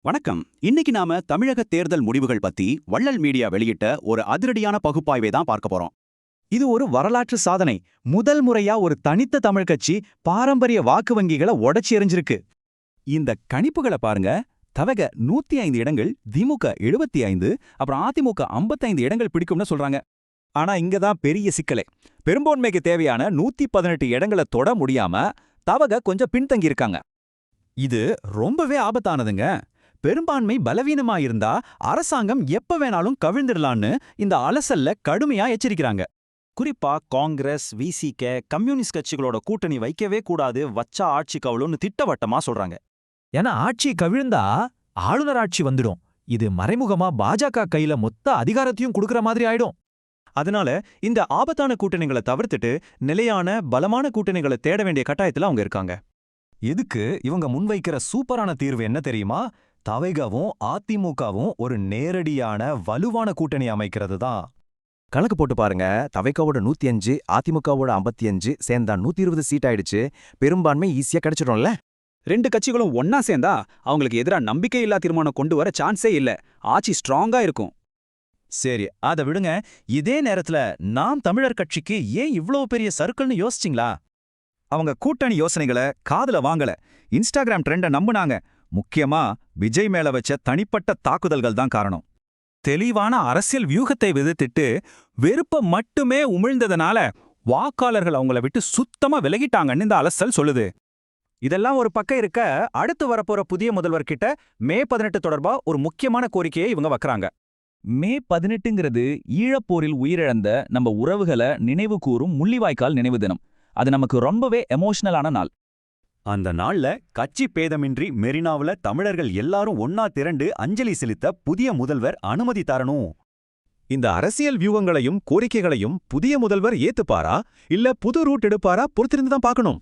வணக்கம். இன்னைக்கு நாம தமிழக தேர்தல் முடிவுகள் பத்தி வள்ளல் மீடியா வெளியிட்ட ஒரு அதிரடியான பகுப்பாய்வை தான் பார்க்க போறோம். இது ஒரு வரலாற்று சாதனை. முதல் முறையா ஒரு தனித்த தமிழ் கட்சி பாரம்பரிய வாக்கு வங்கிகளை உடைச்சி எறிஞ்சிருக்கு. இந்த கணிப்புகளை பாருங்க. தவக 105 இடங்கள், திமுக 75, அப்புறம் அதிமுக 55 இடங்கள் பிடிக்கும்னு சொல்றாங்க. ஆனா இங்க தான் பெரிய சிக்கலே. பெரும்பான்மைக்கு தேவையான 118 இடங்களை தொட முடியாம தவக கொஞ்சம் பின்தங்கியிருக்காங்க. இது ரொம்பவே ஆபத்தானதுங்க. பெரும்பான்மை பலவீனமா இருந்தா அரசாங்கம் எப்ப வேணாலும் கவிழ்ந்துடலான்னு இந்த அலசல்ல கடுமையா எச்சரிக்கிறாங்க. குறிப்பா காங்கிரஸ், விசிக, கம்யூனிஸ்ட் கட்சிகளோட கூட்டணி வைக்கவே கூடாது, வச்சா ஆட்சி கவுளுன்னு திட்டவட்டமா சொல்றாங்க. ஏன்னா ஆட்சி கவிழ்ந்தா ஆளுநர் ஆட்சி வந்துடும். இது மறைமுகமா பாஜக கையில மொத்த அதிகாரத்தையும் கொடுக்கற மாதிரி ஆயிடும். அதனால இந்த ஆபத்தான கூட்டணிகளை தவிர்த்துட்டு நிலையான பலமான கூட்டணிகளை தேட வேண்டிய கட்டாயத்துல அவங்க இருக்காங்க. இதுக்கு இவங்க முன்வைக்கிற சூப்பரான தீர்வு என்ன தெரியுமா? தவைகவும் அதிமுகவும் ஒரு நேரடியான வலுவான கூட்டணி அமைக்கிறது தான். கணக்கு போட்டு பாருங்க. தவைக்காவோட 105, அதிமுகவோட 55 சேர்ந்தா 120 சீட் ஆயிடுச்சு. பெரும்பான்மை ஈஸியா கிடைச்சிடும்ல. ரெண்டு கட்சிகளும் ஒன்னா சேர்ந்தா அவங்களுக்கு எதிராக நம்பிக்கையில்லா தீர்மானம் கொண்டு வர சான்ஸே இல்ல. ஆட்சி ஸ்ட்ராங்கா இருக்கும். சரி, அதை விடுங்க. இதே நேரத்துல நாம் தமிழர் கட்சிக்கு ஏன் இவ்ளோ பெரிய சர்க்கிள்னு யோசிச்சிங்களா? அவங்க கூட்டணி யோசனைகளை காதுல வாங்கல. இன்ஸ்டாகிராம் ட்ரெண்ட நம்புனாங்க. முக்கியமா விஜய் மேல வச்ச தனிப்பட்ட தாக்குதல்கள் தான் காரணம். தெளிவான அரசியல் வியூகத்தை விதித்திட்டு வெறுப்ப மட்டுமே உமிழ்ந்ததனால வாக்காளர்கள் அவங்கள விட்டு சுத்தமா விலகிட்டாங்கன்னு இந்த அலசல் சொல்லுது. இதெல்லாம் ஒரு பக்கம் இருக்க, அடுத்து வரப்போற புதிய முதல்வர்கிட்ட மே 18 தொடர்பா ஒரு முக்கியமான கோரிக்கையை இவங்க வைக்கறாங்க. மே 18ங்கிறது ஈழப்போரில் உயிரிழந்த நம்ம உறவுகளை நினைவு கூறும் முள்ளிவாய்க்கால் நினைவு தினம். அது நமக்கு ரொம்பவே எமோஷனலான நாள். அந்த நாள்ல கட்சி பேதமின்றி மெரினாவுல தமிழர்கள் எல்லாரும் ஒன்னா திரண்டு அஞ்சலி செலுத்த புதிய முதல்வர் அனுமதி தரணும். இந்த அரசியல் வியூகங்களையும் கோரிக்கைகளையும் புதிய முதல்வர் ஏத்துப்பாரா இல்ல புது ரூட் எடுப்பாரா பொறுத்திருந்து தான் பார்க்கணும்.